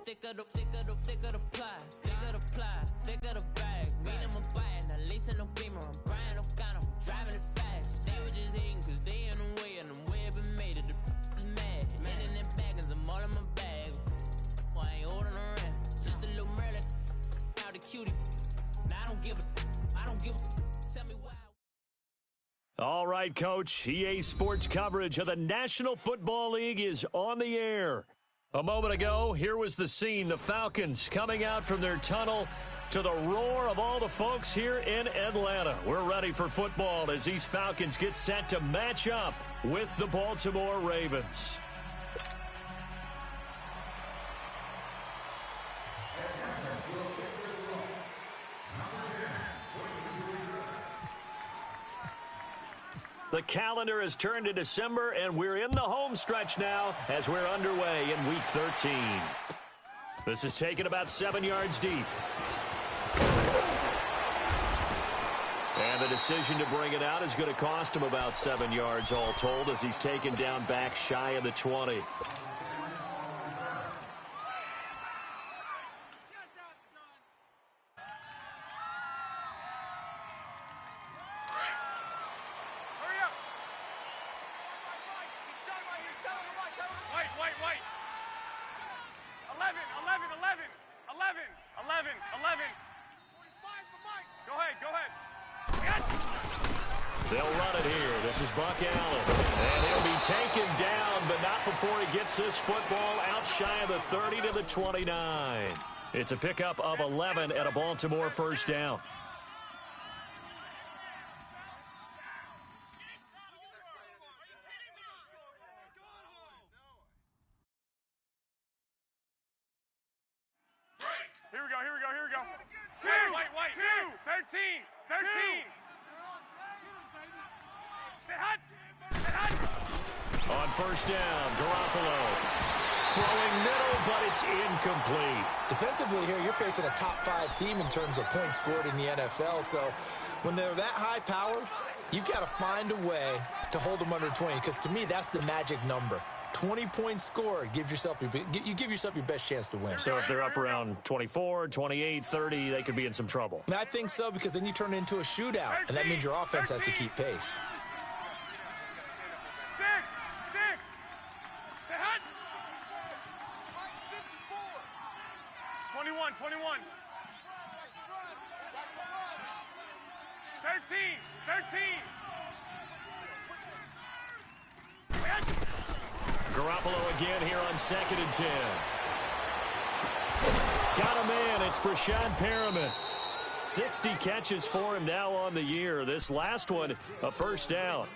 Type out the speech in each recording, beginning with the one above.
thicker the pie, thicker the ply, thicker the bag. Meet them a bite, at least in the beamer. I'm Brian O'Connor, driving it fast. They were just hating cause they in the way, and the way I've been made it. The is mad. Man in them baggins, I'm all in my bag. Well, I ain't holding around. Just a little Merlin, out the cutie. Now I don't give a. Tell me why. All right, Coach. EA Sports coverage of the National Football League is on the air. A moment ago, here was the scene. The Falcons coming out from their tunnel to the roar of all the folks here in Atlanta. We're ready for football as these Falcons get set to match up with the Baltimore Ravens. The calendar has turned to December, and we're in the home stretch now as we're underway in Week 13. This is taken about 7 yards deep. And the decision to bring it out is going to cost him about 7 yards all told as he's taken down back shy of the 20. They'll run it here. This is Buck Allen. And he'll be taken down, but not before he gets this football out shy of the 30 to the 29. It's a pickup of 11 at a Baltimore first down. Here we go. Two, 13. On first down, Garoppolo. Throwing middle, but it's incomplete. Defensively here, you're facing a top 5 team in terms of points scored in the NFL. So when they're that high powered, you've got to find a way to hold them under 20. Because to me, that's the magic number. 20 points scored, you give yourself your best chance to win. So if they're up around 24, 28, 30, they could be in some trouble. And I think so, because then you turn it into a shootout, and that means your offense has to keep pace. 21. 13. Garoppolo again here on 2nd and 10. Got a man. It's Brashad Perriman. 60 catches for him now on the year. This last one, a first down.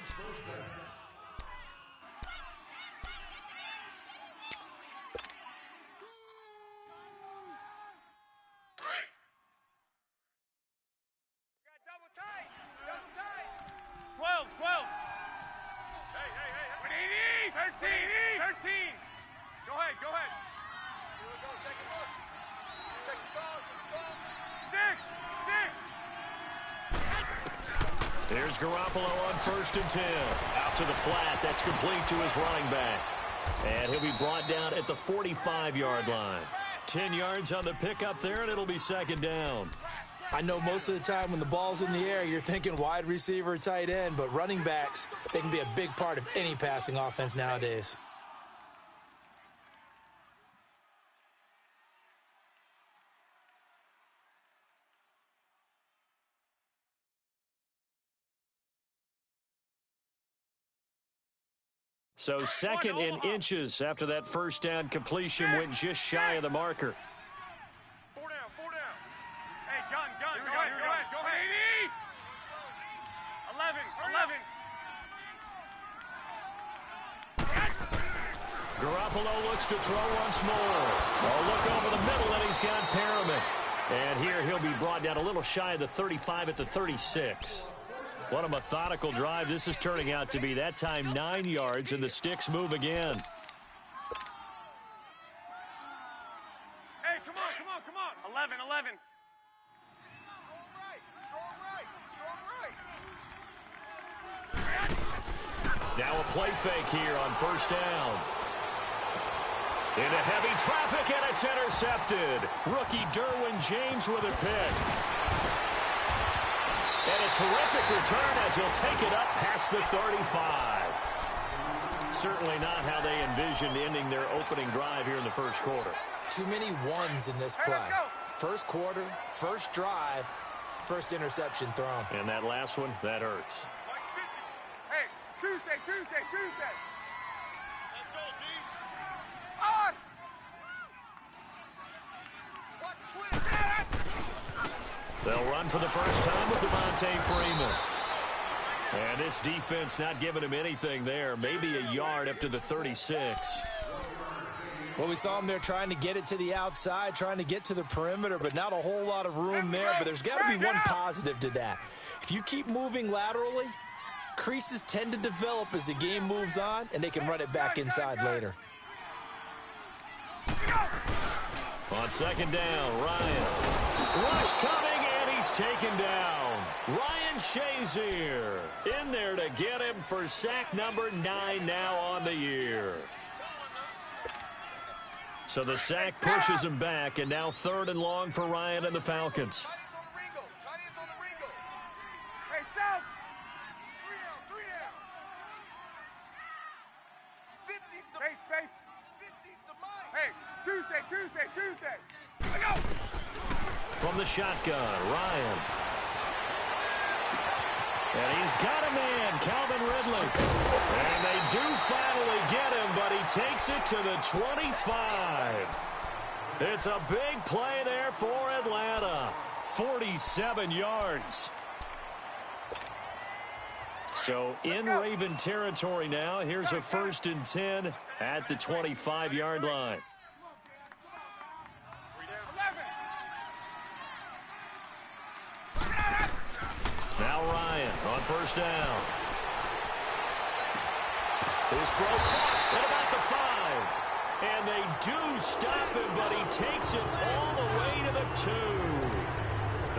Go ahead. Here we go. Check it out. Check the ball. 6. There's Garoppolo on 1st and 10. Out to the flat. That's complete to his running back. And he'll be brought down at the 45-yard line. 10 yards on the pickup there, and it'll be 2nd down. I know most of the time when the ball's in the air, you're thinking wide receiver, tight end, but running backs, they can be a big part of any passing offense nowadays. So 2nd and inches after that first down completion went just shy of the marker. 4 down. Hey, gun. Go ahead. 11. Garoppolo looks to throw once more. A look over the middle, and he's got Perriman. And here he'll be brought down a little shy of the 35 at the 36. What a methodical drive this is turning out to be. That time 9 yards, and the sticks move again. Hey, come on. 11. Now a play fake here on first down. Into heavy traffic, and it's intercepted. Rookie Derwin James with a pick. And a terrific return as he'll take it up past the 35. Certainly not how they envisioned ending their opening drive here in the first quarter. Too many ones in this play. First quarter, first drive, first interception thrown. And that last one, that hurts. Hey, Tuesday. Let's go, Z. On! They'll run for the first time with Devontae Freeman. And this defense not giving him anything there. Maybe a yard up to the 36. Well, we saw him there trying to get it to the outside, trying to get to the perimeter, but not a whole lot of room there. But there's got to be one positive to that. If you keep moving laterally, creases tend to develop as the game moves on, and they can run it back inside later. On second down, Ryan. Rush coming, and he's taken down. Ryan Shazier in there to get him for sack number 9 now on the year. So the sack pushes him back, and now 3rd and long for Ryan and the Falcons. Hey, South! 3 down. 50's the space. 50's the mind. Hey, Tuesday. I go! From the shotgun, Ryan. And he's got a man, Calvin Ridley. And they do finally get him, but he takes it to the 25. It's a big play there for Atlanta. 47 yards. So in Raven territory now. Here's a 1st and 10 at the 25-yard line. Now Ryan on first down. His throw caught at about the 5. And they do stop him, but he takes it all the way to the 2.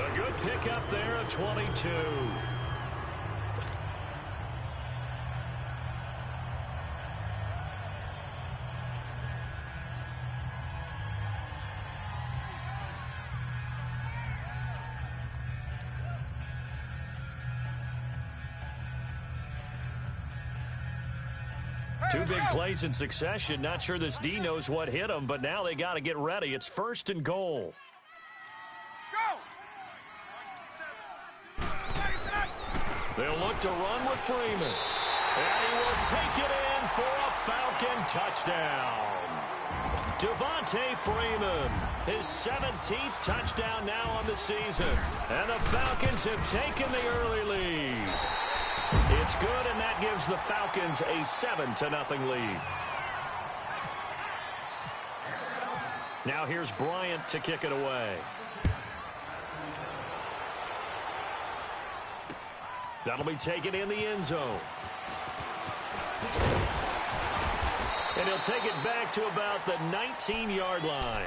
A good pickup there at 22. Two big plays in succession. Not sure this D knows what hit him, but now they got to get ready. It's 1st and goal. Go! They'll look to run with Freeman. And he will take it in for a Falcon touchdown. Devontae Freeman, his 17th touchdown now on the season. And the Falcons have taken the early lead. It's good, and that gives the Falcons a 7-0 lead. Now here's Bryant to kick it away. That'll be taken in the end zone. And he'll take it back to about the 19-yard line.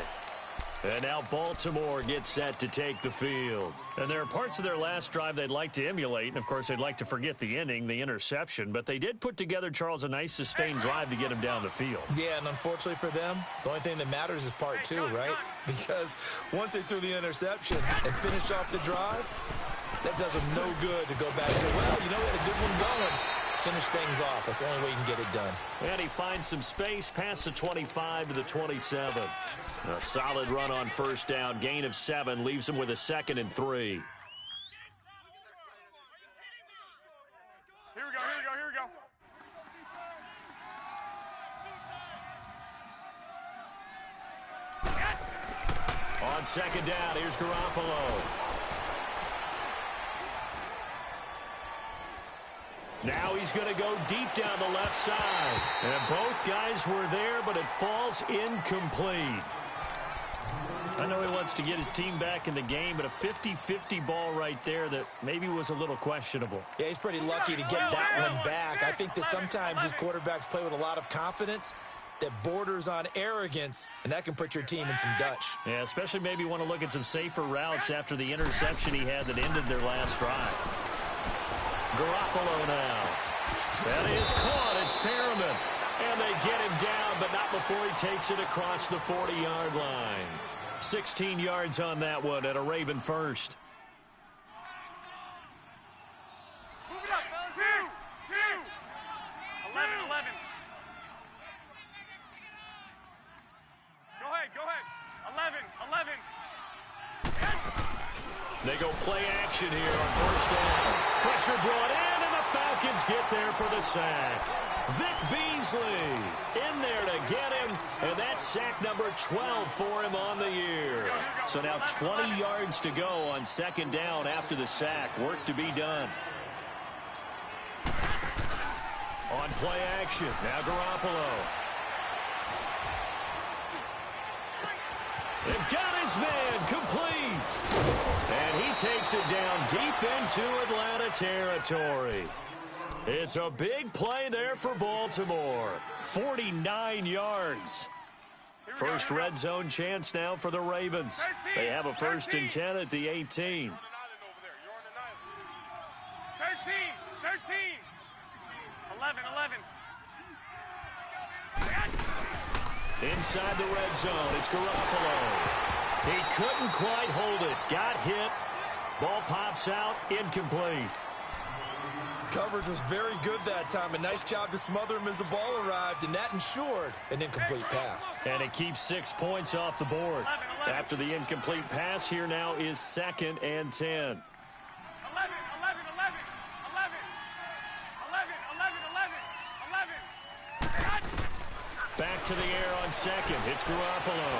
And now Baltimore gets set to take the field. And there are parts of their last drive they'd like to emulate. And, of course, they'd like to forget the ending, the interception. But they did put together, Charles, a nice sustained drive to get him down the field. Yeah, and unfortunately for them, the only thing that matters is part 2, right? Because once they threw the interception and finished off the drive, that does them no good to go back and say, well, you know, we had a good one going. Finish things off. That's the only way you can get it done. And he finds some space past the 25 to the 27. A solid run on first down. Gain of 7 leaves him with a 2nd and 3. Here we go. On second down, here's Garoppolo. Now he's going to go deep down the left side. And both guys were there, but it falls incomplete. I know he wants to get his team back in the game, but a 50-50 ball right there that maybe was a little questionable. Yeah, he's pretty lucky to get that one back. I think that sometimes his quarterbacks play with a lot of confidence that borders on arrogance, and that can put your team in some Dutch. Yeah, especially maybe want to look at some safer routes after the interception he had that ended their last drive. Garoppolo now. That is caught. It's Perriman. And they get him down, but not before he takes it across the 40-yard line. 16 yards on that one and a Raven first. Move it up, fellas. 11. Go ahead. 11. They go play action here on first down. Pressure brought in, and the Falcons get there for the sack. Vic Beasley in there to get him, and that's sack number 12 for him on the year. So now 20 yards to go on second down after the sack. Work to be done. On play action, now Garoppolo. They've got his man complete. And he takes it down deep into Atlanta territory. It's a big play there for Baltimore. 49 yards. First red zone chance now for the Ravens. They have a 1st and 10 at the 18. 13. 11. Inside the red zone, it's Garoppolo. He couldn't quite hold it. Got hit. Ball pops out, incomplete. Coverage was very good that time. A nice job to smother him as the ball arrived, and that ensured an incomplete pass. And it keeps 6 points off the board. After the incomplete pass, here now is 2nd and 10. 11. Back to the air on second. It's Garoppolo.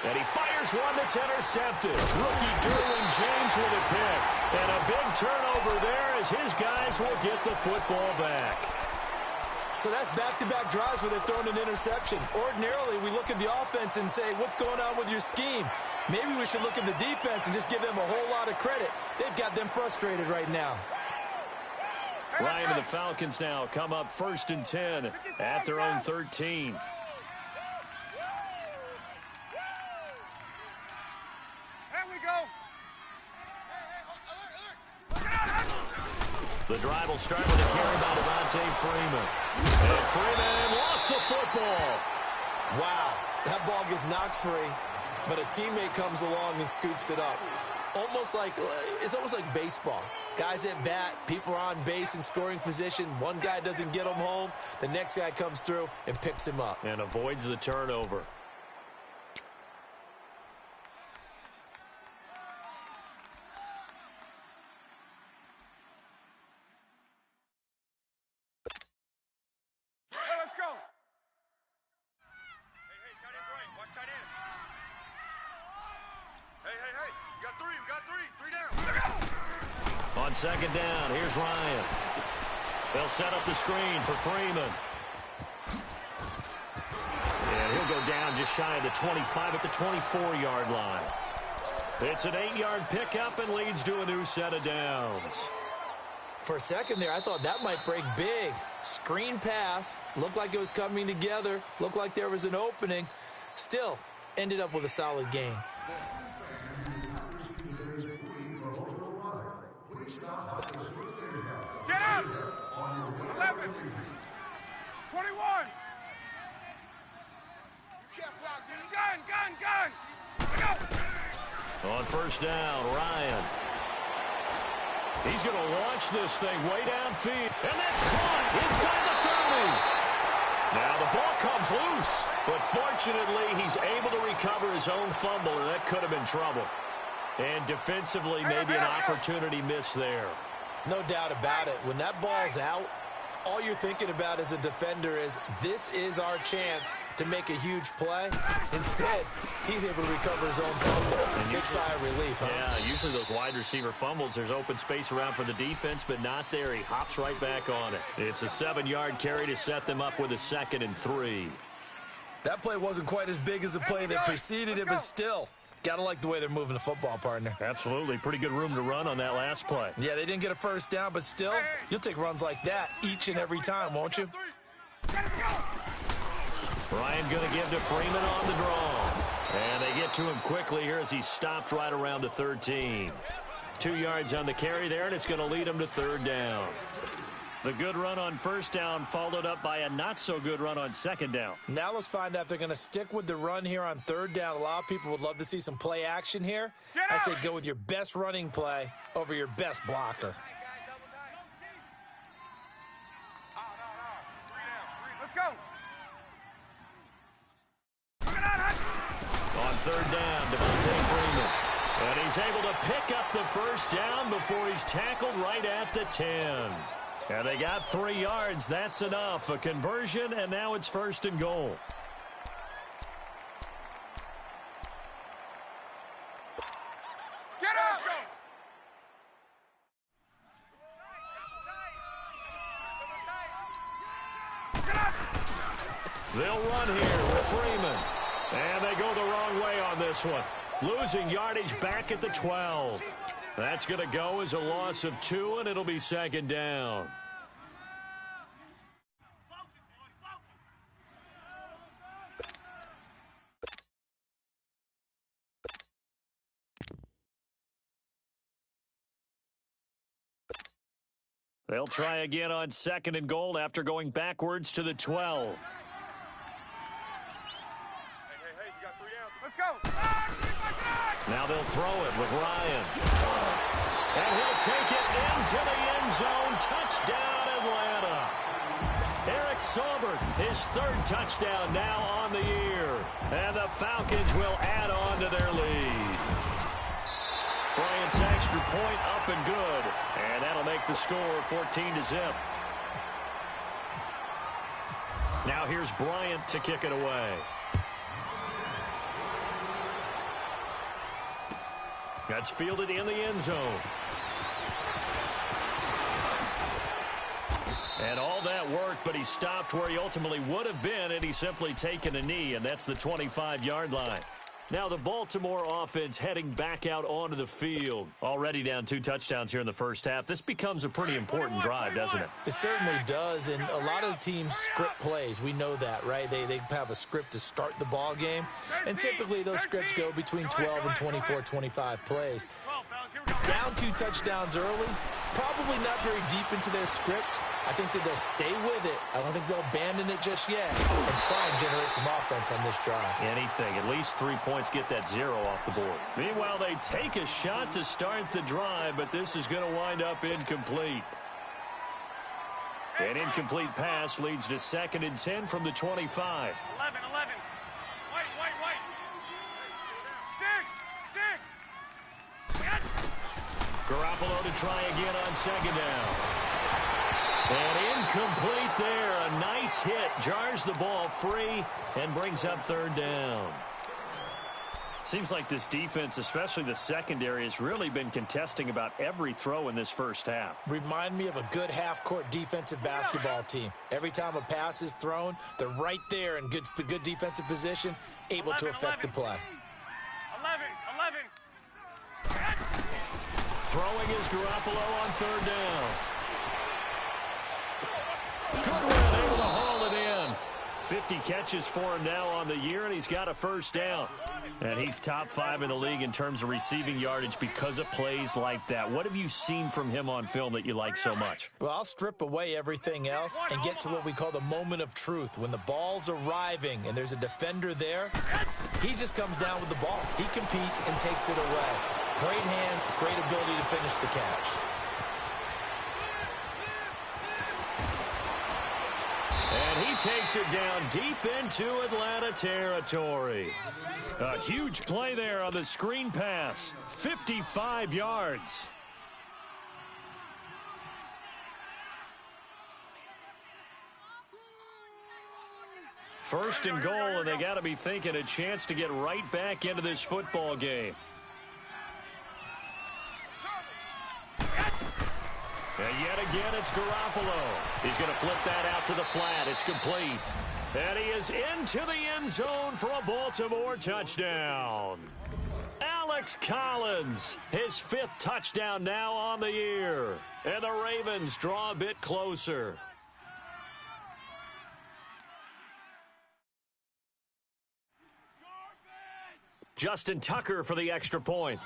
And he fires one that's intercepted. Rookie Derwin James with a pick. And a big turnover there as his guys will get the football back. So that's back-to-back drives where they've thrown an interception. Ordinarily, we look at the offense and say, what's going on with your scheme? Maybe we should look at the defense and just give them a whole lot of credit. They've got them frustrated right now. Ryan and the Falcons now come up 1st and 10 at their own 13. There we go. The drive will start with a carry by Devontae Freeman. And Freeman lost the football. Wow, that ball gets knocked free, but a teammate comes along and scoops it up. It's almost like baseball. Guys at bat, people are on base in scoring position. One guy doesn't get him home. The next guy comes through and picks him up. And avoids the turnover. Hey, let's go. Hey, tight end's right. Watch tight end. Hey. We got three. 3 down. On second down, here's Ryan. They'll set up the screen for Freeman. And he'll go down just shy of the 25 at the 24-yard line. It's an 8-yard pickup and leads to a new set of downs. For a second there, I thought that might break big. Screen pass. Looked like it was coming together. Looked like there was an opening. Still, ended up with a solid gain. Get up. 11. 21. Gun. Go. On first down, Ryan. He's going to launch this thing way downfield. And that's caught inside the 30. Now the ball comes loose. But fortunately, he's able to recover his own fumble, and that could have been trouble. And defensively, maybe an opportunity missed there. No doubt about it. When that ball's out, all you're thinking about as a defender is, this is our chance to make a huge play. Instead, he's able to recover his own fumble. Big sigh of relief, huh? Yeah, usually those wide receiver fumbles, there's open space around for the defense, but not there. He hops right back on it. It's a 7-yard carry to set them up with a 2nd and 3. That play wasn't quite as big as the play that preceded it, but still, gotta like the way they're moving the football, partner. Absolutely. Pretty good room to run on that last play. Yeah, they didn't get a first down, but still, you'll take runs like that each and every time, won't you? Ryan going to give to Freeman on the draw. And they get to him quickly here as he stopped right around the 13. 2 yards on the carry there, and it's going to lead him to 3rd down. The good run on first down followed up by a not-so-good run on second down. Now let's find out if they're going to stick with the run here on third down. A lot of people would love to see some play action here. I say go with your best running play over your best blocker. Let's go. On third down, Devontae Freeman. And he's able to pick up the first down before he's tackled right at the 10. And they got 3 yards. That's enough. A conversion, and now it's first and goal. Get up! They'll run here with Freeman. And they go the wrong way on this one. Losing yardage back at the 12. That's going to go as a loss of 2, and it'll be second down. They'll try again on second and goal after going backwards to the 12. Hey, you got 3 down. Let's go. Now they'll throw it with Ryan. And he'll take it into the end zone. Touchdown, Atlanta. Eric Saubert, his 3rd touchdown now on the year. And the Falcons will add on to their lead. Bryant's extra point up and good. And that'll make the score 14-0. Now here's Bryant to kick it away. That's fielded in the end zone. And all that worked, but he stopped where he ultimately would have been, and he's simply taken a knee, and that's the 25-yard line. Now the Baltimore offense heading back out onto the field. Already down 2 touchdowns here in the first half. This becomes a pretty important drive, doesn't it? It certainly does, and a lot of the teams script plays. We know that, right? They have a script to start the ball game, and typically those scripts go between 12 and 24, 25 plays. Down 2 touchdowns early, probably not very deep into their script. I think that they'll stay with it. I don't think they'll abandon it just yet and try and generate some offense on this drive. Anything. At least 3 points, get that 0 off the board. Meanwhile, they take a shot to start the drive, but this is going to wind up incomplete. An incomplete pass leads to 2nd and 10 from the 25. 11. Wait. 6. Yes. Garoppolo to try again on 2nd down. And incomplete there. A nice hit. Jars the ball free and brings up 3rd down. Seems like this defense, especially the secondary, has really been contesting about every throw in this first half. Remind me of a good half-court defensive basketball team. Every time a pass is thrown, they're right there in good defensive position, able to affect the play. 11. Yes. Throwing is Garoppolo on 3rd down. Good run, able to haul it in. 50 catches for him now on the year, and he's got a first down. And he's top 5 in the league in terms of receiving yardage because of plays like that. What have you seen from him on film that you like so much? Well, I'll strip away everything else and get to what we call the moment of truth. When the ball's arriving and there's a defender there, he just comes down with the ball. He competes and takes it away. Great hands, great ability to finish the catch. And he takes it down deep into Atlanta territory. A huge play there on the screen pass. 55 yards. First and goal, and they got to be thinking a chance to get right back into this football game. And yet again, it's Garoppolo. He's going to flip that out to the flat. It's complete. And he is into the end zone for a Baltimore touchdown. Alex Collins, his 5th touchdown now on the year. And the Ravens draw a bit closer. Justin Tucker for the extra point.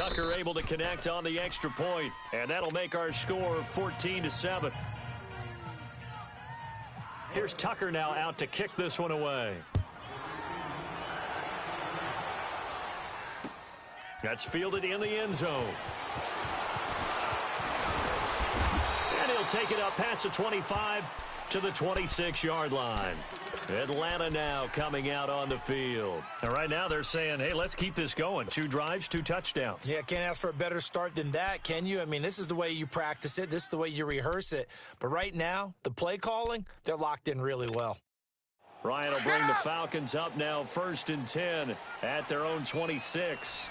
Tucker able to connect on the extra point, and that'll make our score 14-7. Here's Tucker now out to kick this one away. That's fielded in the end zone. And he'll take it up past the 25 to the 26-yard line. Atlanta now coming out on the field. And right now they're saying, hey, let's keep this going. 2 drives, 2 touchdowns. Yeah, can't ask for a better start than that, can you? I mean, this is the way you practice it. This is the way you rehearse it. But right now, the play calling, they're locked in really well. Ryan will bring the Falcons up now 1st and 10 at their own 26.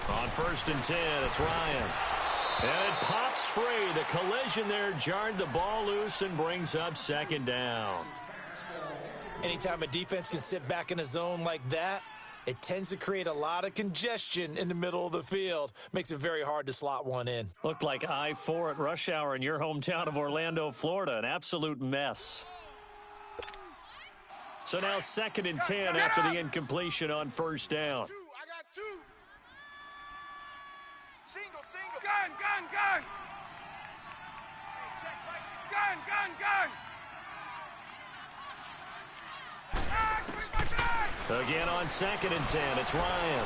On 1st and 10, it's Ryan. And it pops free. The collision there jarred the ball loose and brings up 2nd down. Anytime a defense can sit back in a zone like that, it tends to create a lot of congestion in the middle of the field. Makes it very hard to slot one in. Looked like I-4 at rush hour in your hometown of Orlando, Florida. An absolute mess. So now 2nd and 10 after the incompletion on 1st down. I got 2. Single. Gun! Gun! Again on 2nd and 10, it's Ryan.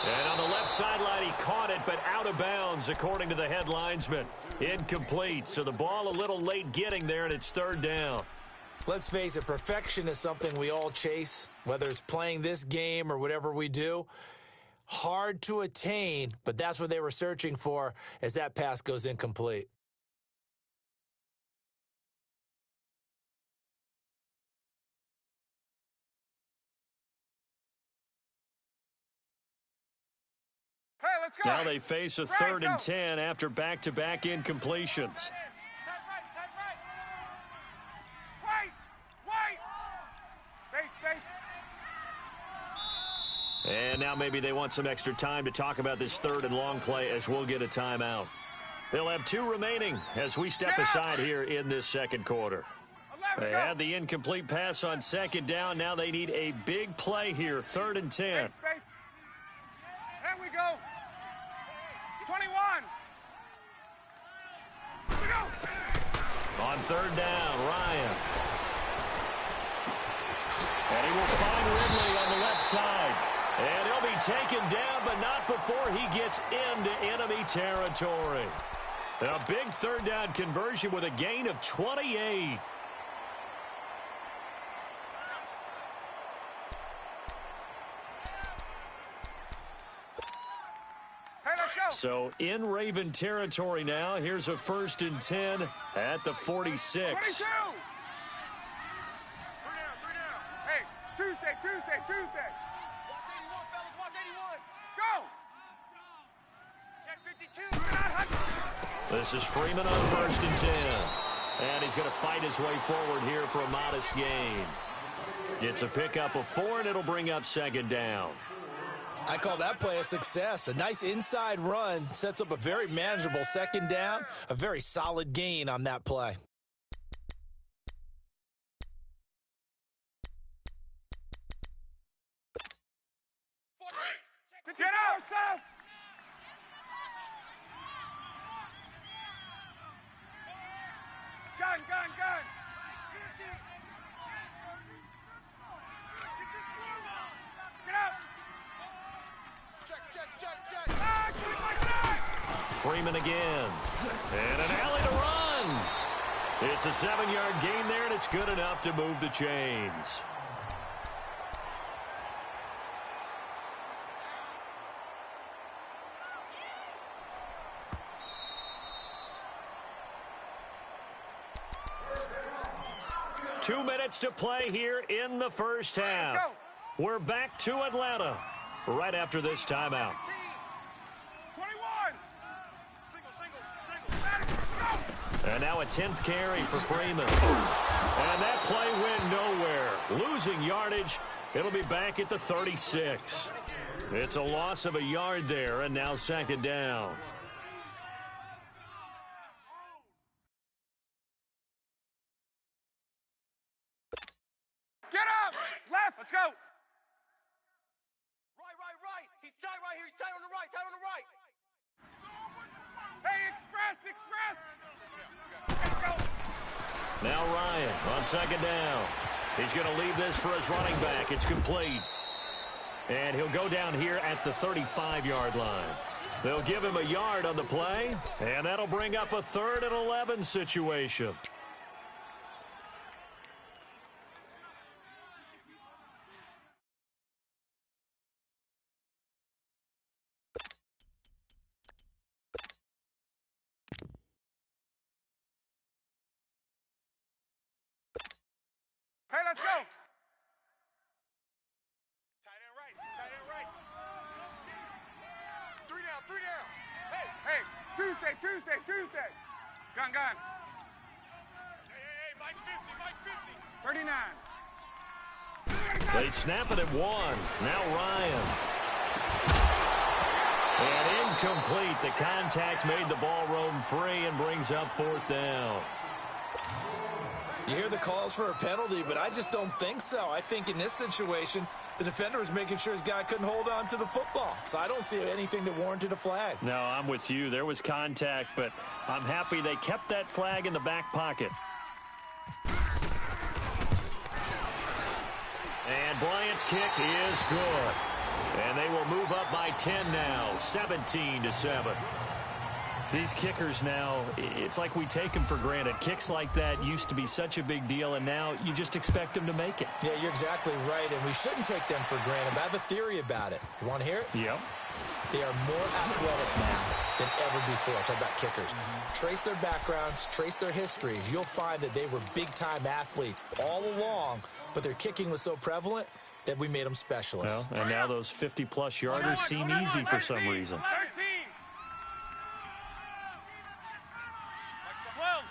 And on the left sideline, he caught it, but out of bounds, according to the head linesman. Incomplete, so the ball a little late getting there, and it's 3rd down. Let's face it, perfection is something we all chase, whether it's playing this game or whatever we do. Hard to attain, but that's what they were searching for as that pass goes incomplete. Hey, let's go. Now they face a 3rd and 10 after back-to-back incompletions. Space. And now maybe they want some extra time to talk about this 3rd and long play as we'll get a timeout. They'll have 2 remaining as we step aside here in this 2nd quarter. They had the incomplete pass on 2nd down. Now they need a big play here, 3rd and 10. Space. There we go. 21. Here we go. On 3rd down, Ryan. And he will find Ridley on the left side. And he'll be taken down, but not before he gets into enemy territory. A big 3rd down conversion with a gain of 28. So in Raven territory now. Here's a 1st and 10 at the 46. 22. 3 down. Hey, Tuesday. Watch 81, fellas. Watch 81. Go. Check 52. This is Freeman on 1st and 10. And he's going to fight his way forward here for a modest gain. Gets a pickup of 4, and it'll bring up 2nd down. I call that play a success. A nice inside run sets up a very manageable 2nd down, a very solid gain on that play. Get out, Sam! Gun! Get out! Check! Freeman again. And an alley to run. It's a 7-yard gain there, and it's good enough to move the chains. Two minutes to play here in the first half. We're back to Atlanta right after this timeout. 21. Single. And now a 10th carry for Freeman. And that play went nowhere. Losing yardage. It'll be back at the 36. It's a loss of a yard there, and now 2nd down. Left. Let's go. Right. He's tight right here. He's tight on the right. Tight on the right. Hey, express. Let's go. Now Ryan on second down. He's going to leave this for his running back. It's complete. And he'll go down here at the 35-yard line. They'll give him a yard on the play, and that'll bring up a 3rd and 11 situation. Hey, let's go. Tight end right. 3 down. Hey, Tuesday. Gun. Hey, Mike 50. 39. They snap it at 1. Now Ryan. And incomplete. The contact made the ball roam free and brings up 4th down. You hear the calls for a penalty, but I just don't think so. I think in this situation, the defender was making sure his guy couldn't hold on to the football. So I don't see anything that warranted a flag. No, I'm with you. There was contact, but I'm happy they kept that flag in the back pocket. And Bryant's kick is good. And they will move up by 10 now, 17-7. These kickers now, it's like we take them for granted. Kicks like that used to be such a big deal, and now you just expect them to make it. Yeah, you're exactly right, and we shouldn't take them for granted. But I have a theory about it. You want to hear it? Yep. They are more athletic now than ever before. Talk about kickers. Trace their backgrounds, trace their histories. You'll find that they were big-time athletes all along, but their kicking was so prevalent that we made them specialists. Well, and now those 50-plus yarders seem easy for some reason. 13.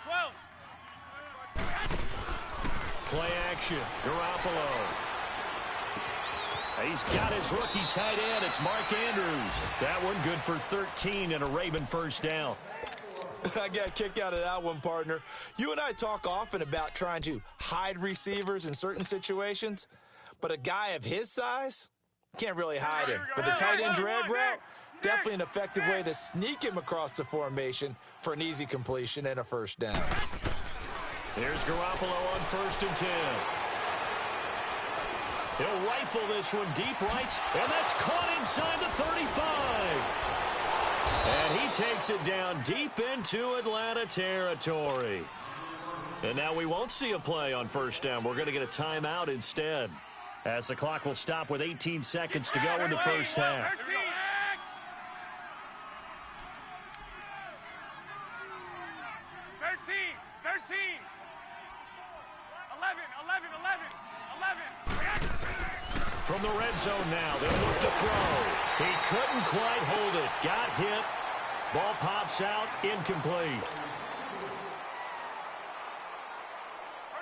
12. Play action. Garoppolo. He's got his rookie tight end. It's Mark Andrews. That one good for 13 and a Raven first down. I got a kick out of that one, partner. You and I talk often about trying to hide receivers in certain situations, but a guy of his size can't really hide him. But the tight end drag route, definitely an effective way to sneak him across the formation for an easy completion and a first down. Here's Garoppolo on 1st and 10. He'll rifle this one deep right, and that's caught inside the 35. And he takes it down deep into Atlanta territory. And now we won't see a play on first down. We're going to get a timeout instead, as the clock will stop with 18 seconds to go in the first half. 13. 11. From the red zone now, they'll look to throw. He couldn't quite hold it. Got hit. Ball pops out. Incomplete.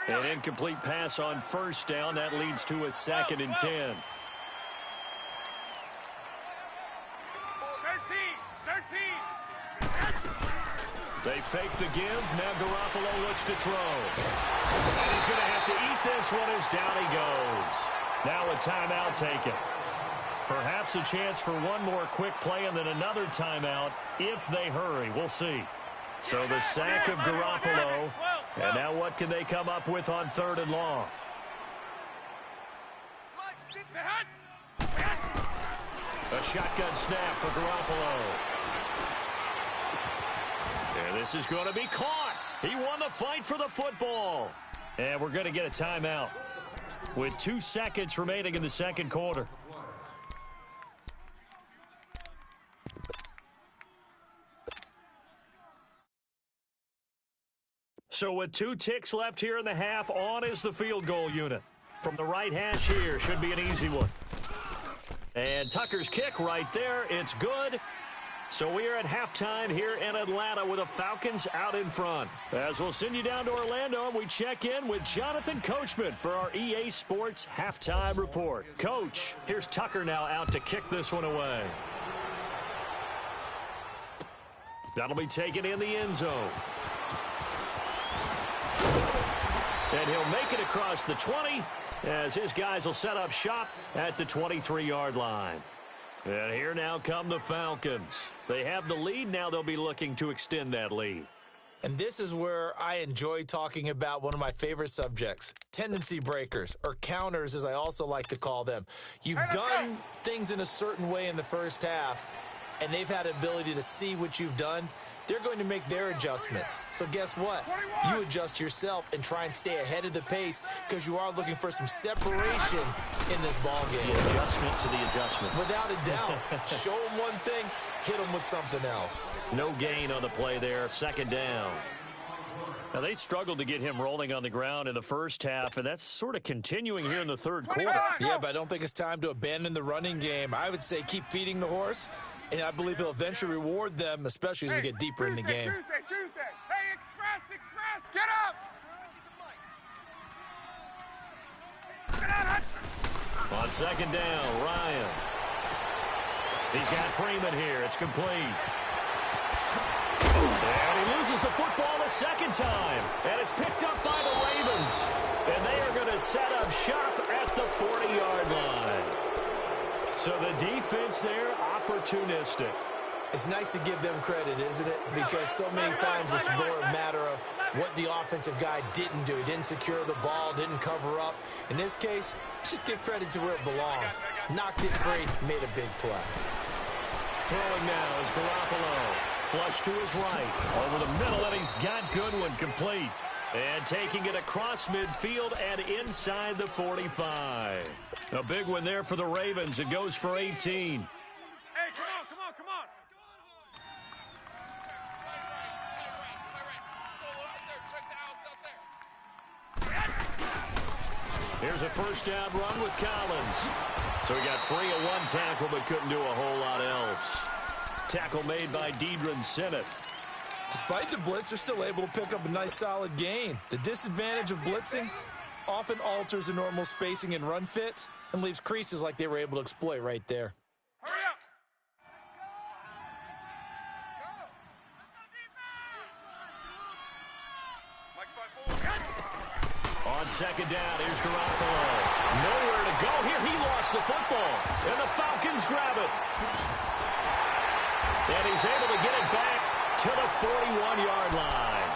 An incomplete pass on first down. That leads to a 2nd and 10. 13. They fake the give. Now Garoppolo looks to throw. And he's going to have to eat this one as down he goes. Now a timeout taken. Perhaps a chance for one more quick play and then another timeout if they hurry. We'll see. So the sack of Garoppolo. And now what can they come up with on 3rd and long? A shotgun snap for Garoppolo. And this is going to be caught. He won the fight for the football. And we're going to get a timeout with 2 seconds remaining in the second quarter. So with 2 ticks left here in the half, on is the field goal unit. From the right hash here, should be an easy one. And Tucker's kick right there, it's good. So we are at halftime here in Atlanta with the Falcons out in front. As we'll send you down to Orlando, and we check in with Jonathan Coachman for our EA Sports Halftime Report. Coach, here's Tucker now out to kick this one away. That'll be taken in the end zone. And he'll make it across the 20, as his guys will set up shop at the 23-yard line. And here now come the Falcons. They have the lead. Now they'll be looking to extend that lead. And this is where I enjoy talking about one of my favorite subjects, tendency breakers, or counters as I also like to call them. You've done things in a certain way in the first half, and they've had an ability to see what you've done. They're going to make their adjustments. So guess what? You adjust yourself and try and stay ahead of the pace because you are looking for some separation in this ball game. The adjustment to the adjustment. Without a doubt. Show them one thing, hit them with something else. No gain on the play there, second down. Now, they struggled to get him rolling on the ground in the first half, and that's sort of continuing here in the third quarter. Yeah, but I don't think it's time to abandon the running game. I would say keep feeding the horse, and I believe he'll eventually reward them, especially as we get deeper in the game. Tuesday. Hey, Express, get up! On second down, Ryan. He's got Freeman here. It's complete. And he loses the football a second time. And it's picked up by the Ravens. And they are going to set up shop at the 40-yard line. So the defense there, opportunistic. It's nice to give them credit, isn't it? Because so many times it's more a matter of what the offensive guy didn't do. He didn't secure the ball, didn't cover up. In this case, let's just give credit to where it belongs. Knocked it free, made a big play. Throwing now is Garoppolo. Flush to his right. Over the middle, and he's got Goodwin complete. And taking it across midfield and inside the 45. A big one there for the Ravens. It goes for 18. Hey, come on. Here's a first down run with Collins. So he got free of one tackle but couldn't do a whole lot else. Tackle made by Deidron Sinnott. Despite the blitz, they're still able to pick up a nice solid gain. The disadvantage of blitzing often alters the normal spacing and run fits and leaves creases like they were able to exploit right there. Hurry up! On second down, here's Garoppolo. Nowhere to go here. He lost the football. And the Falcons grab it. And he's able to get it back to the 41-yard line.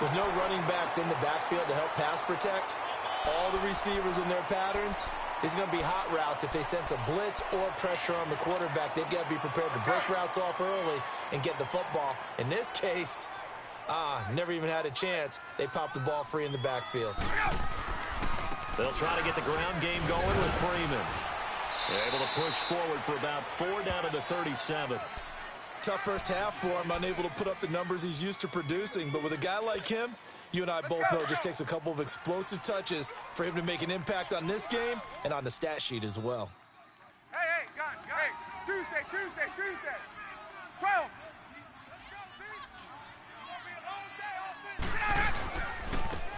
With no running backs in the backfield to help pass protect, all the receivers in their patterns, it's going to be hot routes. If they sense a blitz or pressure on the quarterback, they've got to be prepared to break routes off early and get the football. In this case, never even had a chance. They popped the ball free in the backfield. They'll try to get the ground game going with Freeman. They're able to push forward for about 4 down to the 37. Tough first half for him, unable to put up the numbers he's used to producing. But with a guy like him, you and I both know it just takes a couple of explosive touches for him to make an impact on this game and on the stat sheet as well. Hey, Tuesday. 12.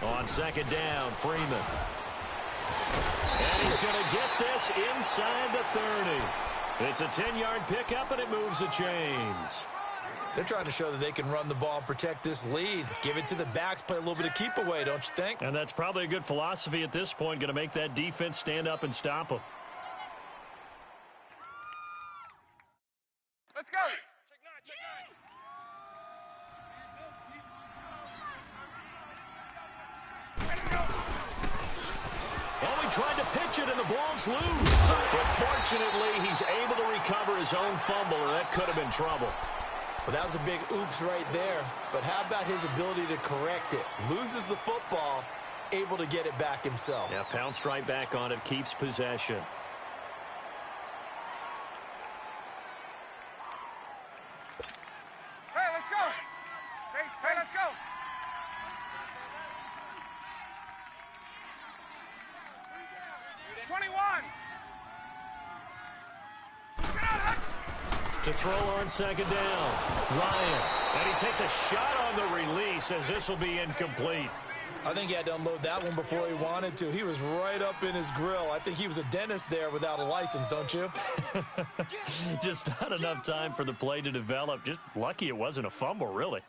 On second down, Freeman. And he's going to get this inside the 30. It's a 10-yard pickup, and it moves the chains. They're trying to show that they can run the ball and protect this lead. Give it to the backs, play a little bit of keep away, don't you think? And that's probably a good philosophy at this point, going to make that defense stand up and stop them. Let's go. Check nine. Well, he tried to pitch it, and the ball's loose. But fortunately, he's able to recover his own fumble, or that could have been trouble. Well, that was a big oops right there. But how about his ability to correct it? Loses the football, able to get it back himself. Yeah, pounced right back on it, keeps possession. Hey, let's go. Hey, let's go. To throw on second down, Ryan. And he takes a shot on the release as this will be incomplete. I think he had to unload that one before he wanted to. He was right up in his grill. I think he was a dentist there without a license, don't you? Just not enough time for the play to develop. Just lucky it wasn't a fumble, really.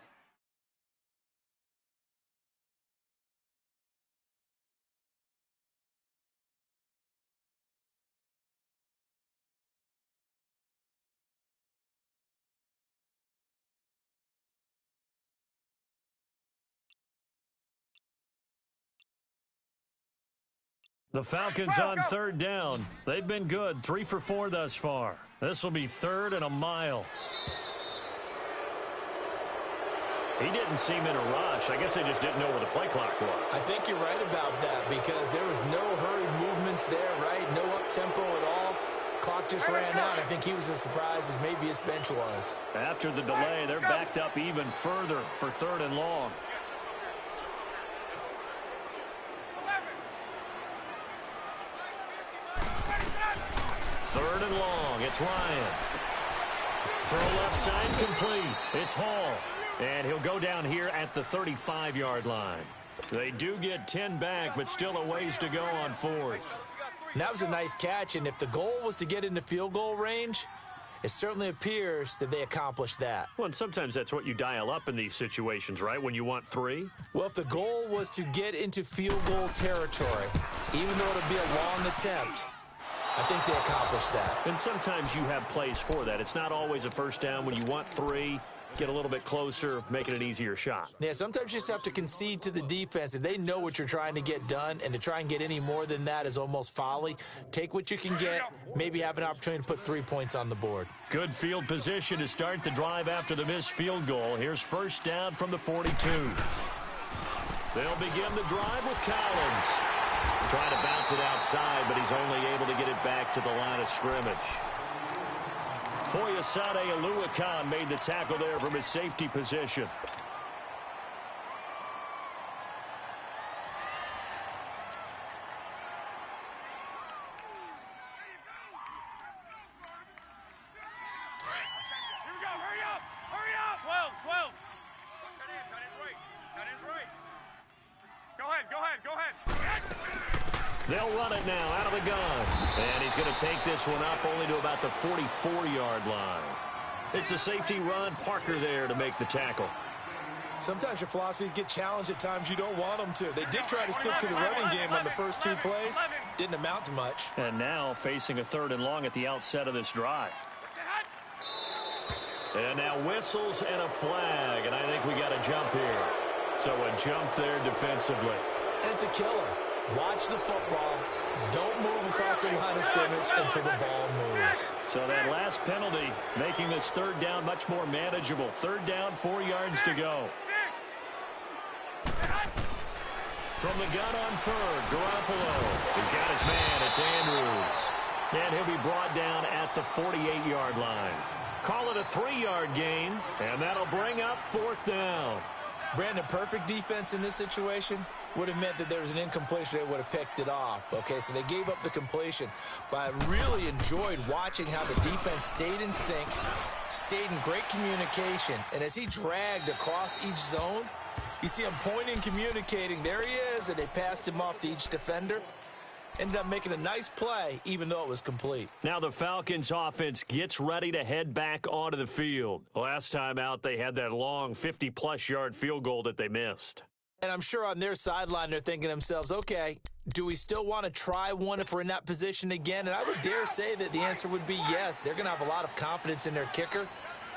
The Falcons on third down. They've been good, 3 for 4 thus far. This will be 3rd and a mile. He didn't seem in a rush. I guess they just didn't know where the play clock was. I think you're right about that because there was no hurried movements there, right? No up-tempo at all. Clock just ran out. I think he was as surprised as maybe his bench was. After the delay, they're backed up even further for 3rd and long. 3rd and long. It's Ryan. Throw left side complete. It's Hall. And he'll go down here at the 35-yard line. They do get 10 back, but still a ways to go on 4th. And that was a nice catch, and if the goal was to get into field goal range, it certainly appears that they accomplished that. Well, and sometimes that's what you dial up in these situations, right, when you want 3? Well, if the goal was to get into field goal territory, even though it'll be a long attempt, I think they accomplished that. And sometimes you have plays for that. It's not always a first down. When you want 3, get a little bit closer, make it an easier shot. Yeah, sometimes you just have to concede to the defense, and they know what you're trying to get done, and to try and get any more than that is almost folly. Take what you can get, maybe have an opportunity to put 3 points on the board. Good field position to start the drive after the missed field goal. Here's first down from the 42. They'll begin the drive with Collins. Trying to bounce it outside, but he's only able to get it back to the line of scrimmage. Foyesade Aluakan made the tackle there from his safety position. Here we go. Hurry up. Hurry up. 12. Tight end's right. Tight end's right. Go ahead. They'll run it now out of the gun. And he's going to take this one up only to about the 44-yard line. It's a safety run. Parker there to make the tackle. Sometimes your philosophies get challenged at times you don't want them to. They did try to stick to the running game on the first 2 plays. Didn't amount to much. And now facing a 3rd and long at the outset of this drive. And now whistles and a flag. And I think we got a jump here. So a jump there defensively. And it's a killer. Watch the football. Don't move across the line of scrimmage until the ball moves. So that last penalty making this 3rd down much more manageable. 3rd down, 4 yards to go. From the gun on 3rd, Garoppolo. He's got his man. It's Andrews. And he'll be brought down at the 48-yard line. Call it a 3-yard gain, and that'll bring up 4th down. Brandon, perfect defense in this situation would have meant that there was an incompletion. They would have picked it off. Okay, so they gave up the completion. But I really enjoyed watching how the defense stayed in sync, stayed in great communication. And as he dragged across each zone, you see him pointing, communicating. There he is, and they passed him off to each defender. Ended up making a nice play, even though it was complete. Now the Falcons offense gets ready to head back onto the field. Last time out, they had that long 50-plus yard field goal that they missed. And I'm sure on their sideline, they're thinking to themselves, okay, do we still want to try one if we're in that position again? And I would dare say that the answer would be yes. They're going to have a lot of confidence in their kicker.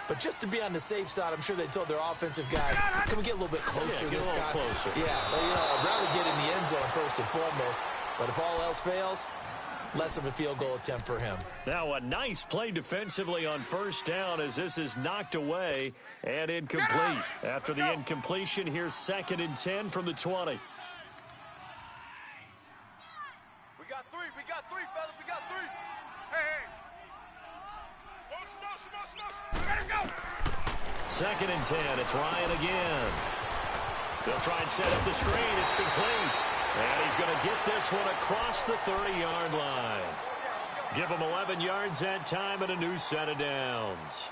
But just to be on the safe side, I'm sure they told their offensive guys, can we get a little bit closer this time? Closer. Yeah, but, I'd rather get in the end zone first and foremost. But if all else fails, less of a field goal attempt for him. Now a nice play defensively on first down as this is knocked away and incomplete. After the incompletion, here's 2nd and 10 from the 20. We got 3, fellas. We got 3. Hey. Let him go. 2nd and 10. It's Ryan again. They'll try and set up the screen. It's complete. And he's going to get this one across the 30-yard line. Give him 11 yards that time and a new set of downs.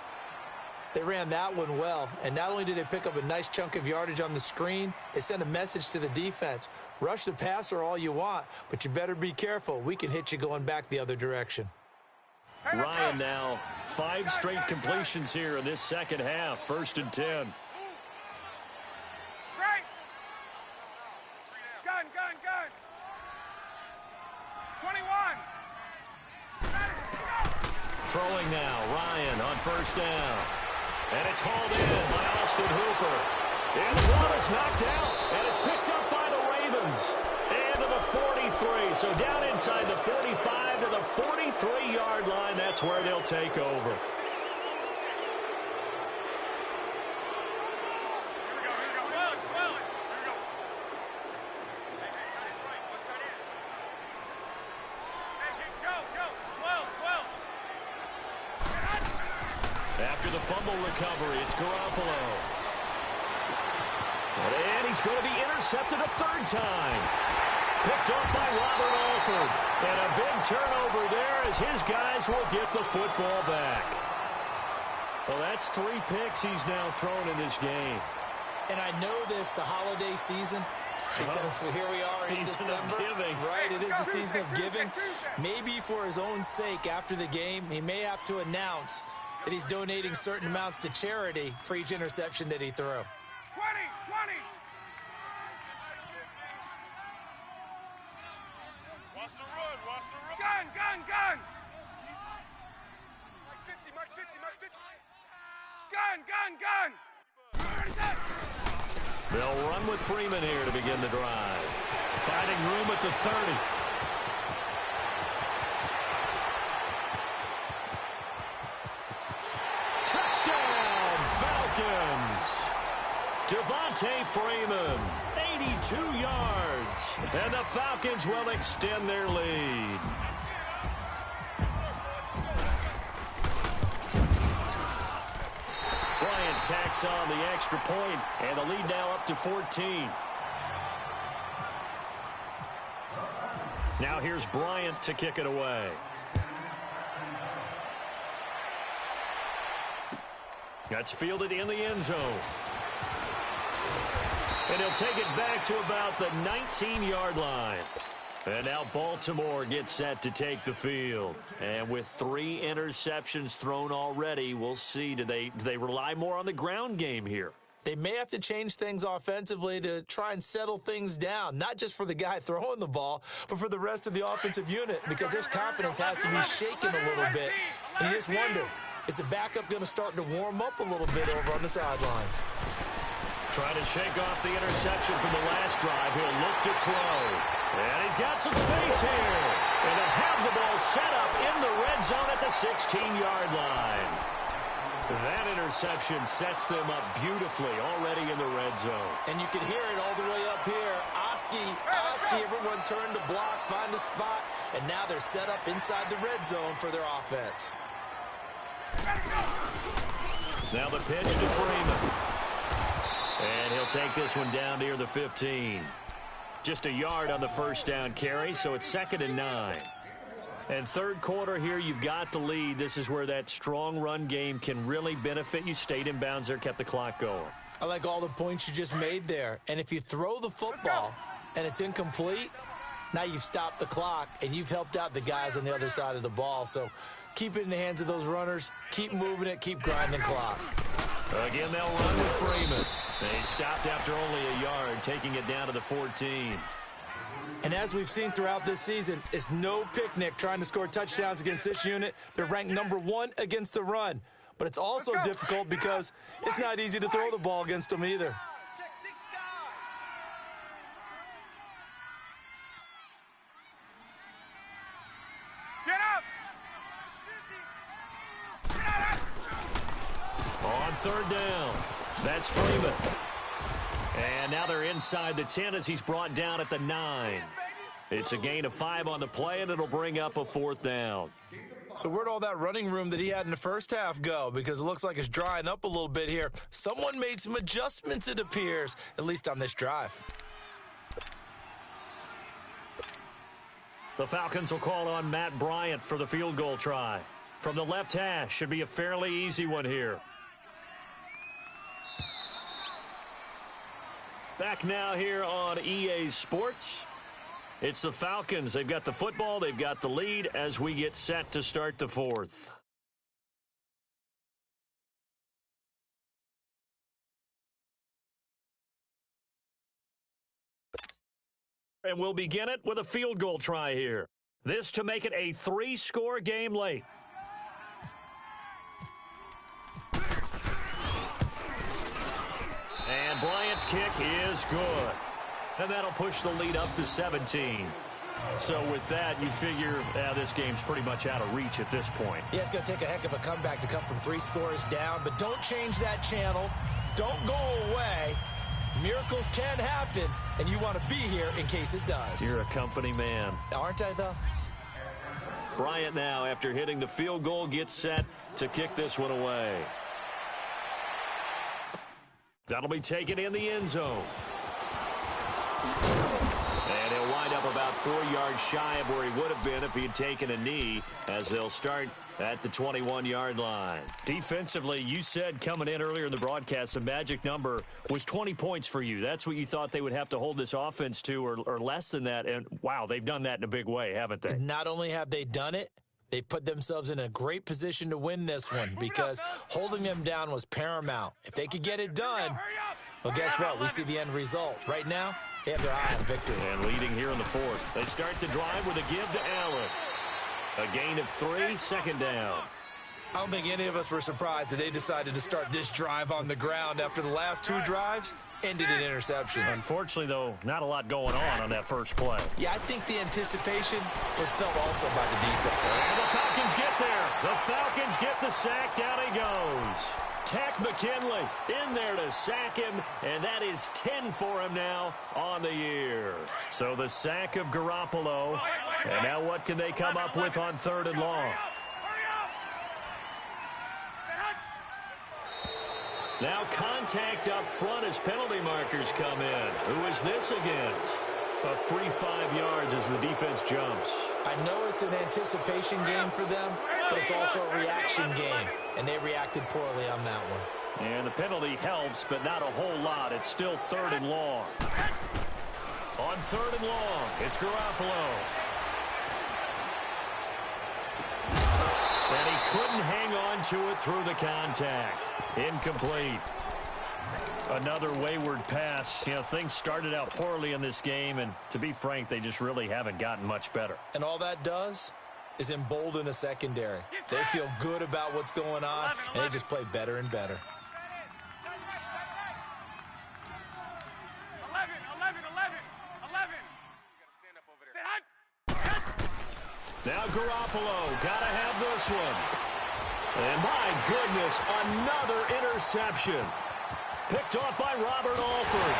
They ran that one well, and not only did they pick up a nice chunk of yardage on the screen, they sent a message to the defense. Rush the passer all you want, but you better be careful. We can hit you going back the other direction. Ryan now 5 straight completions here in this second half. 1st and 10. Right. Gun. 21. Throwing now, Ryan on first down. And it's hauled in by Austin Hooper. And the ball is knocked out, and it's picked up by the Ravens. And to the 43. So down inside the 45 to the 43-yard line. That's where they'll take over. After the fumble recovery, it's Garoppolo. And he's going to be intercepted a third time. Picked off by Robert Alford. And a big turnover there as his guys will get the football back. Well, that's 3 picks he's now thrown in this game. And I know this, the holiday season, because here we are in December. Right, it is the season of giving. Maybe for his own sake after the game, he may have to announce that he's donating certain amounts to charity for each interception that he threw. 20. Watch the run, watch the run. Gun. Max 50. Gun. They'll run with Freeman here to begin the drive. Finding room at the 30. Touchdown, Falcons! Devontae Freeman, 82 yards. And the Falcons will extend their lead. Bryant tacks on the extra point, and the lead now up to 14. Now here's Bryant to kick it away. That's fielded in the end zone. And he'll take it back to about the 19-yard line. And now Baltimore gets set to take the field. And with 3 interceptions thrown already, we'll see. Do they rely more on the ground game here? They may have to change things offensively to try and settle things down, not just for the guy throwing the ball, but for the rest of the offensive unit, because their confidence has to be shaken a little bit. And you just wonder, is the backup going to start to warm up a little bit over on the sideline? Trying to shake off the interception from the last drive. He'll look to throw. And he's got some space here. And they'll have the ball set up in the red zone at the 16-yard line. That interception sets them up beautifully already in the red zone. And you can hear it all the way up here. Oski, everyone turned to block, find a spot, and now they're set up inside the red zone for their offense. Now the pitch to Freeman. And he'll take this one down near the 15. Just a yard on the first down carry, so it's 2nd and 9. And third quarter here, you've got the lead. This is where that strong run game can really benefit you. Stayed in bounds there, kept the clock going. I like all the points you just made there. And if you throw the football and it's incomplete, now you've stopped the clock and you've helped out the guys on the other side of the ball. So keep it in the hands of those runners. Keep moving it. Keep grinding clock. Again, they'll run with Freeman. They stopped after only a yard, taking it down to the 14. And as we've seen throughout this season, it's no picnic trying to score touchdowns against this unit. They're ranked number 1 against the run. But it's also difficult because it's not easy to throw the ball against them either. Get up! On third down, that's Freeman. And now they're inside the 10 as he's brought down at the 9. It's a gain of 5 on the play, and it'll bring up a 4th down. So where'd all that running room that he had in the first half go? Because it looks like it's drying up a little bit here. Someone made some adjustments, it appears, at least on this drive. The Falcons will call on Matt Bryant for the field goal try. From the left hash, should be a fairly easy one here. Back now here on EA Sports. It's the Falcons. They've got the football. They've got the lead as we get set to start the 4th. And we'll begin it with a field goal try here. This to make it a 3-score game late. And Bryant's kick is good. and that'll push the lead up to 17. So with that, you figure this game's pretty much out of reach at this point. Yeah, it's going to take a heck of a comeback to come from 3 scores down, but don't change that channel. Don't go away. Miracles can happen, and you want to be here in case it does. You're a company man. Aren't I, though? Bryant now, after hitting the field goal, gets set to kick this one away. That'll be taken in the end zone. And he'll wind up about 4 yards shy of where he would have been if he had taken a knee, as they'll start at the 21-yard line. Defensively, you said coming in earlier in the broadcast, the magic number was 20 points for you. That's what you thought they would have to hold this offense to, or less than that. And, wow, they've done that in a big way, haven't they? Not only have they done it, they put themselves in a great position to win this one because holding them down was paramount. If they could get it done, well, guess what? We see the end result. Right now, they have their eye on victory. And leading here in the 4th. They start the drive with a give to Allen. A gain of 3, second down. I don't think any of us were surprised that they decided to start this drive on the ground after the last 2 drives ended in interceptions. Unfortunately, though, not a lot going on that first play. Yeah, I think the anticipation was felt also by the defense. And the Falcons get there. The Falcons get the sack. Down he goes. Tech McKinley in there to sack him, and that is 10 for him now on the year. So the sack of Garoppolo, and now what can they come up with on 3rd and long? Now contact up front as penalty markers come in. Who is this against? A free 5 yards as the defense jumps. I know it's an anticipation game for them, but it's also a reaction game, and they reacted poorly on that one. And the penalty helps, but not a whole lot. It's still 3rd and long. On 3rd and long, it's Garoppolo. And he couldn't hang on to it through the contact. Incomplete. Another wayward pass. You know, things started out poorly in this game, and to be frank, they just really haven't gotten much better. And all that does is embolden a secondary. They feel good about what's going on, and they just play better and better. 11. Now Garoppolo, gotta have this one. And my goodness, another interception. Picked off by Robert Alford.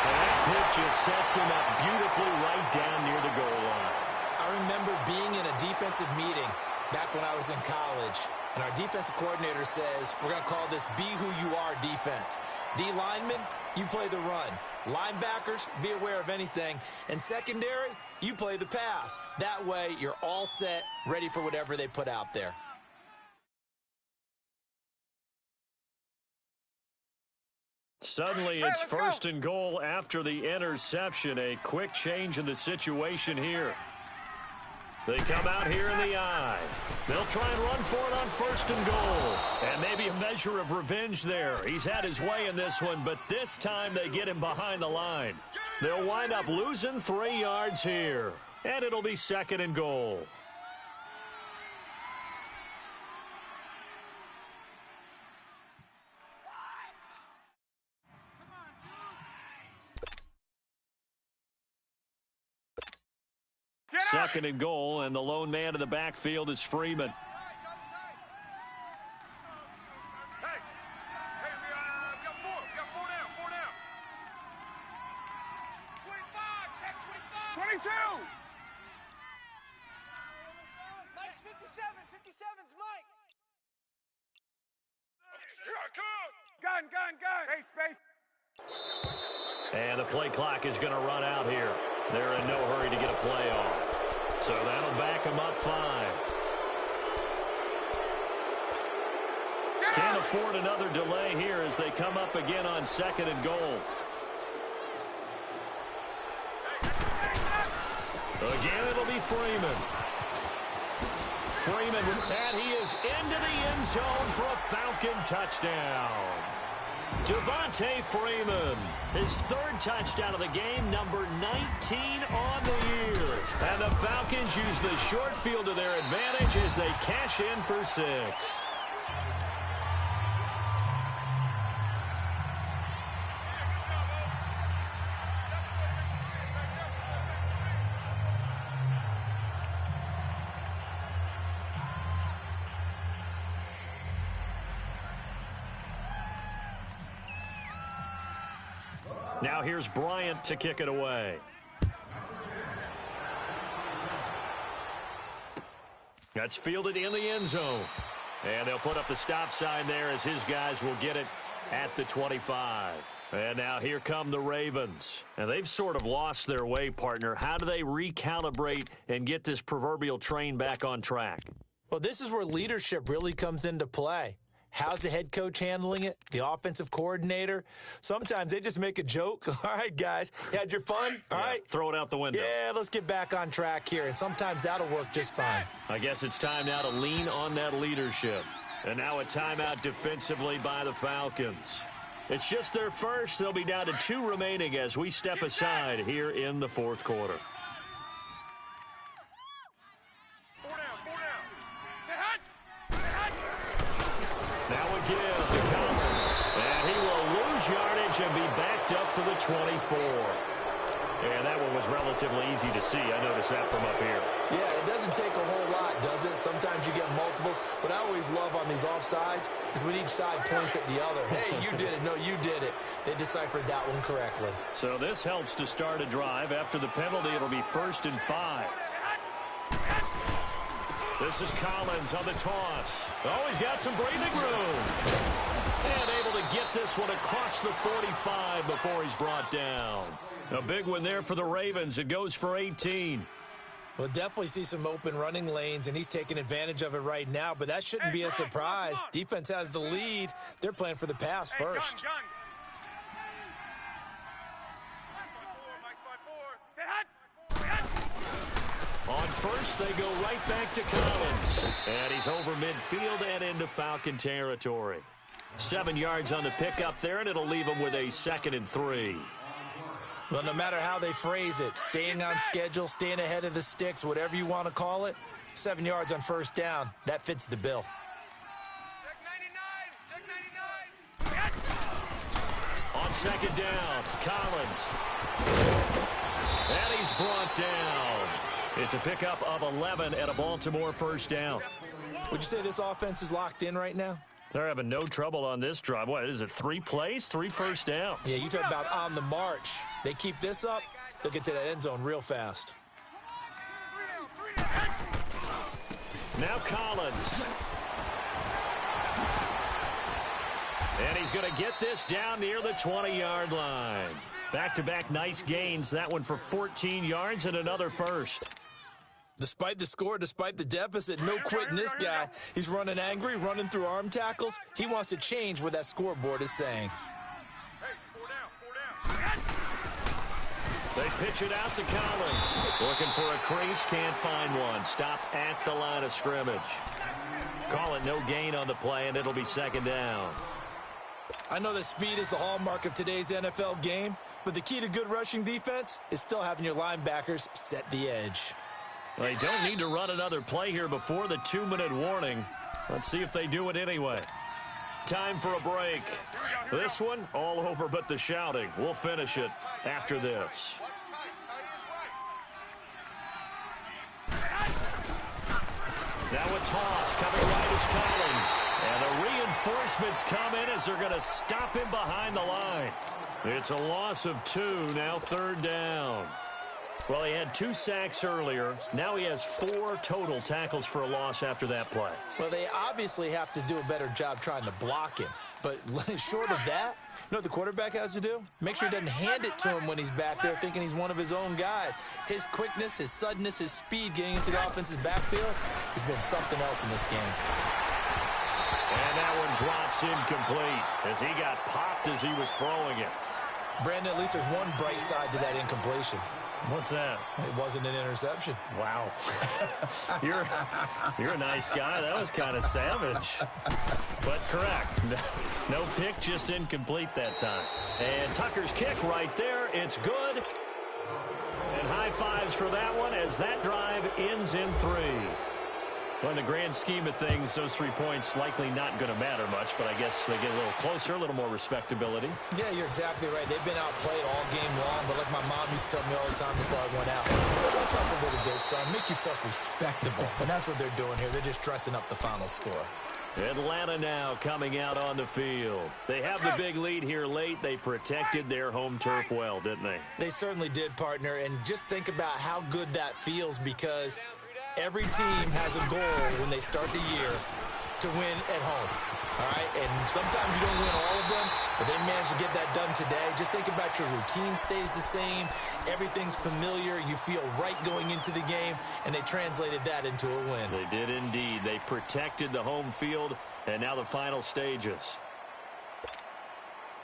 And that hit just sets him up beautifully right down near the goal line. I remember being in a defensive meeting back when I was in college, and our defensive coordinator says, we're going to call this Be Who You Are defense. D linemen, you play the run. Linebackers, be aware of anything. And secondary, you play the pass. That way, you're all set, ready for whatever they put out there. Suddenly, it's 1st and goal after the interception. A quick change in the situation here. They come out here in the I. They'll try and run for it on 1st and goal. And maybe a measure of revenge there. He's had his way in this one, but this time they get him behind the line. They'll wind up losing 3 yards here. And it'll be 2nd and goal. Second and goal, and the lone man in the backfield is Freeman. Hey, we got 4. We got 4 down. 4 down. 25, check 25. 22. Mike's 57. 57's Mike. Here I come. Gun. Hey, space. And the play clock is going to run out here. They're in no hurry to get a play off. So that'll back them up 5. Can't afford another delay here as they come up again on 2nd and goal. Again, it'll be Freeman. And he is into the end zone for a Falcon touchdown. Devontae Freeman, his 3rd touchdown of the game, number 19 on the year. And the Falcons use the short field to their advantage as they cash in for 6. Now here's Bryant to kick it away. That's fielded in the end zone. And they'll put up the stop sign there as his guys will get it at the 25. And now here come the Ravens. And they've sort of lost their way, partner. How do they recalibrate and get this proverbial train back on track? Well, this is where leadership really comes into play. How's the head coach handling it? The offensive coordinator? Sometimes they just make a joke. All right, guys, you had your fun? All right. Throw it out the window. Yeah, let's get back on track here. And sometimes that'll work just fine. I guess it's time now to lean on that leadership. And now a timeout defensively by the Falcons. It's just their first. They'll be down to 2 remaining as we step aside here in the fourth quarter. Now a give to Collins. And he will lose yardage and be backed up to the 24. And that one was relatively easy to see. I noticed that from up here. Yeah, it doesn't take a whole lot, does it? Sometimes you get multiples. What I always love on these offsides is when each side points at the other. Hey, you did it. No, you did it. They deciphered that one correctly. So this helps to start a drive. After the penalty, it'll be 1st and 5. This is Collins on the toss. Oh, he's got some breathing room. And able to get this one across the 45 before he's brought down. A big one there for the Ravens. It goes for 18. We'll definitely see some open running lanes, and he's taking advantage of it right now, but that shouldn't be a surprise. Defense has the lead. They're playing for the pass first. On first, they go right back to Collins. And he's over midfield and into Falcon territory. 7 yards on the pickup there, and it'll leave him with a 2nd and 3. Well, no matter how they phrase it, staying on schedule, staying ahead of the sticks, whatever you want to call it, 7 yards on first down, that fits the bill. On 2nd down, Collins. And he's brought down. It's a pickup of 11 at a Baltimore first down. Would you say this offense is locked in right now? They're having no trouble on this drive. What is it, 3 plays, 3 first downs? Yeah, you talk about on the march. They keep this up, they'll get to that end zone real fast. Now Collins. And he's going to get this down near the 20-yard line. Back-to-back nice gains. That one for 14 yards and another first. Despite the score, despite the deficit, no quitting this guy. He's running angry, running through arm tackles. He wants to change what that scoreboard is saying. They pitch it out to Collins. Looking for a crease, can't find one. Stopped at the line of scrimmage. Call it no gain on the play, and it'll be 2nd down. I know that speed is the hallmark of today's NFL game, but the key to good rushing defense is still having your linebackers set the edge. They don't need to run another play here before the 2-minute warning. Let's see if they do it anyway. Time for a break. This one, all over but the shouting. We'll finish it after this. Now a toss coming right is Collins. And the reinforcements come in as they're going to stop him behind the line. It's a loss of 2, now 3rd down. Well, he had 2 sacks earlier. Now he has 4 total tackles for a loss after that play. Well, they obviously have to do a better job trying to block him. But short of that, you know what the quarterback has to do? Make sure he doesn't hand it to him when he's back there thinking he's one of his own guys. His quickness, his suddenness, his speed getting into the offense's backfield has been something else in this game. And that one drops incomplete as he got popped as he was throwing it. Brandon, at least there's one bright side to that incompletion. What's that? It wasn't an interception. Wow. You're a nice guy. That was kind of savage. But correct. No pick, just incomplete that time. And Tucker's kick right there. It's good. And high fives for that one as that drive ends in 3. Well, in the grand scheme of things, those 3 points likely not going to matter much, but I guess they get a little closer, a little more respectability. Yeah, you're exactly right. They've been outplayed all game long, but like my mom used to tell me all the time before I went out, dress up a little bit, son. Make yourself respectable. And that's what they're doing here. They're just dressing up the final score. Atlanta now coming out on the field. They have the big lead here late. They protected their home turf well, didn't they? They certainly did, partner. And just think about how good that feels, because every team has a goal when they start the year to win at home. All right, and sometimes you don't win all of them, but they managed to get that done today. Just think about your routine stays the same. Everything's familiar. You feel right going into the game, and they translated that into a win. They did indeed. They protected the home field, and now the final stages.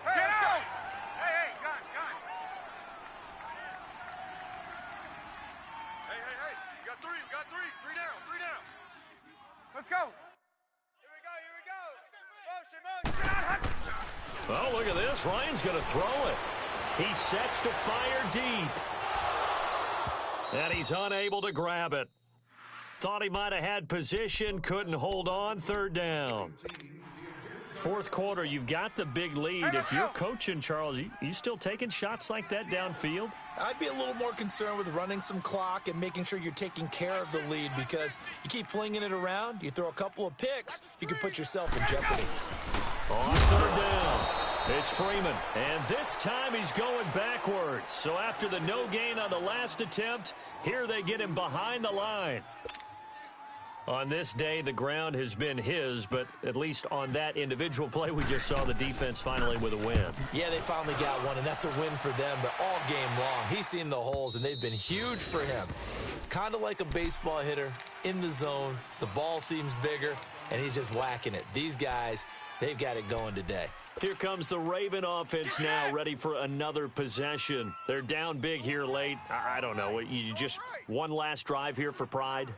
Hey, let's go! Hey, gun. Hey. We got three. Three down. Let's go! Here we go. Motion. Oh, look at this. Ryan's going to throw it. He sets to fire deep. And he's unable to grab it. Thought he might have had position, couldn't hold on, third down. Fourth quarter, you've got the big lead. If you're coaching, Charles, you still taking shots like that downfield? I'd be a little more concerned with running some clock and making sure you're taking care of the lead, because you keep flinging it around, you throw a couple of picks, you could put yourself in jeopardy. On third down, it's Freeman. And this time he's going backwards. So after the no gain on the last attempt, here they get him behind the line. On this day, the ground has been his, but at least on that individual play, we just saw the defense finally with a win. Yeah, they finally got one, and that's a win for them, but all game long, he's seen the holes, and they've been huge for him. Kind of like a baseball hitter, in the zone, the ball seems bigger, and he's just whacking it. These guys, they've got it going today. Here comes the Raven offense now, ready for another possession. They're down big here late. I don't know, you just one last drive here for pride?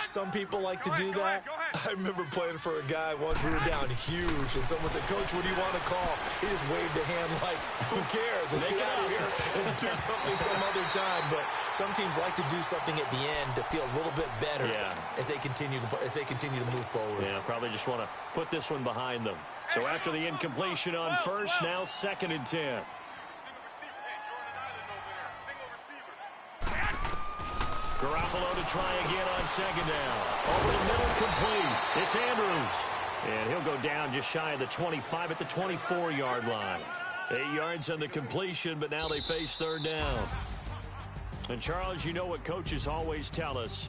Some people like to do that. I remember playing for a guy once. We were down huge, and someone said, "Coach, what do you want to call?" He just waved a hand like, "Who cares? Let's get out of here and do something some other time." But some teams like to do something at the end to feel a little bit better as they continue to move forward. Yeah, probably just want to put this one behind them. So after the incompletion on first, now 2nd and 10. Garoppolo to try again on 2nd down. Over the middle, complete. It's Andrews. And he'll go down just shy of the 25 at the 24-yard line. 8 yards on the completion, but now they face 3rd down. And, Charles, you know what coaches always tell us.